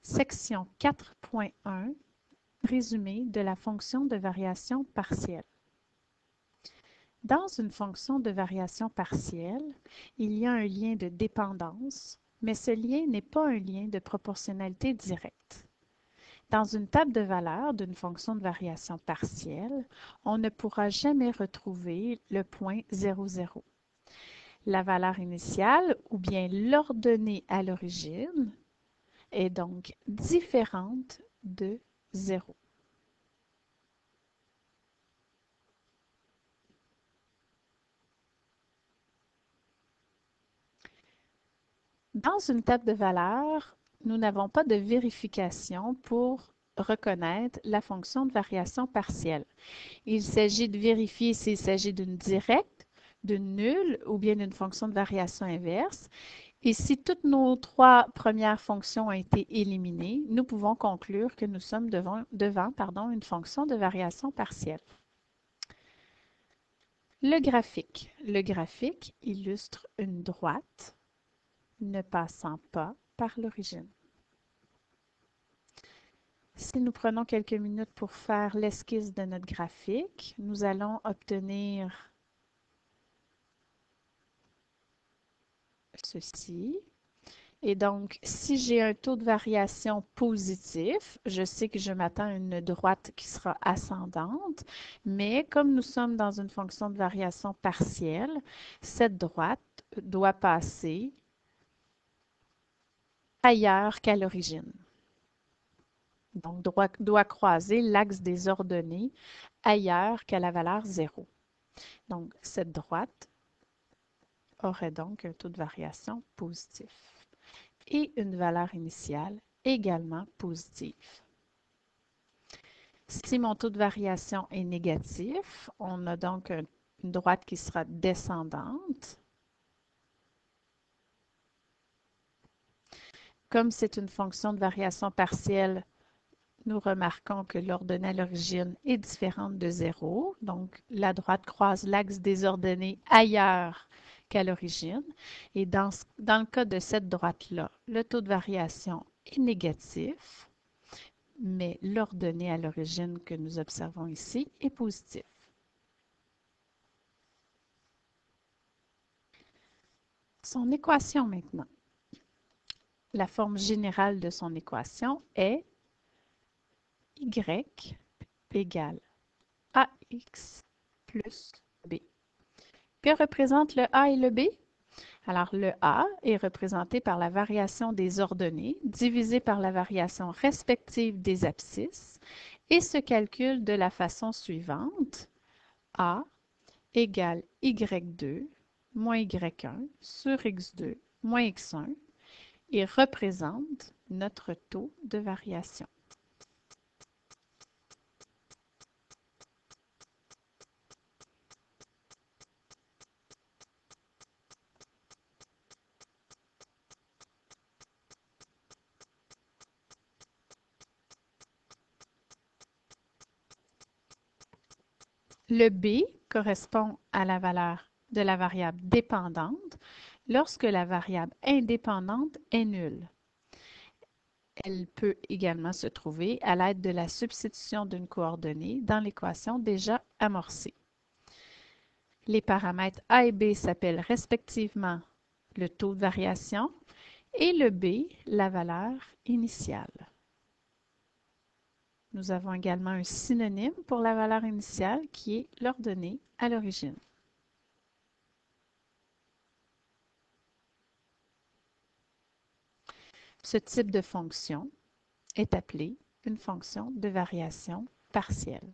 Section 4.1 Résumé de la fonction de variation partielle. Dans une fonction de variation partielle, il y a un lien de dépendance, mais ce lien n'est pas un lien de proportionnalité directe. Dans une table de valeurs d'une fonction de variation partielle, on ne pourra jamais retrouver le point 0, 0. La valeur initiale, ou bien l'ordonnée à l'origine, est donc différente de 0. Dans une table de valeurs, nous n'avons pas de vérification pour reconnaître la fonction de variation partielle. Il s'agit de vérifier s'il s'agit d'une directe, d'une nulle ou bien d'une fonction de variation inverse. Et si toutes nos trois premières fonctions ont été éliminées, nous pouvons conclure que nous sommes devant une fonction de variation partielle. Le graphique. Le graphique illustre une droite ne passant pas par l'origine. Si nous prenons quelques minutes pour faire l'esquisse de notre graphique, nous allons obtenir ceci. Et donc, si j'ai un taux de variation positif, je sais que je m'attends à une droite qui sera ascendante, mais comme nous sommes dans une fonction de variation partielle, cette droite doit passer ailleurs qu'à l'origine. Donc, doit croiser l'axe des ordonnées ailleurs qu'à la valeur 0. Donc, cette droite aurait donc un taux de variation positif et une valeur initiale également positive. Si mon taux de variation est négatif, on a donc une droite qui sera descendante. Comme c'est une fonction de variation partielle, nous remarquons que l'ordonnée à l'origine est différente de 0. Donc, la droite croise l'axe des ordonnées ailleurs qu'à l'origine. Et dans le cas de cette droite-là, le taux de variation est négatif, mais l'ordonnée à l'origine que nous observons ici est positive. Son équation maintenant. La forme générale de son équation est y égale ax plus b. Que représentent le a et le b? Alors, le a est représenté par la variation des ordonnées divisée par la variation respective des abscisses et se calcule de la façon suivante. A égale y2 moins y1 sur x2 moins x1 et représente notre taux de variation. Le b correspond à la valeur de la variable dépendante lorsque la variable indépendante est nulle. Elle peut également se trouver à l'aide de la substitution d'une coordonnée dans l'équation déjà amorcée. Les paramètres a et b s'appellent respectivement le taux de variation et le b, la valeur initiale. Nous avons également un synonyme pour la valeur initiale qui est l'ordonnée à l'origine. Ce type de fonction est appelé une fonction de variation partielle.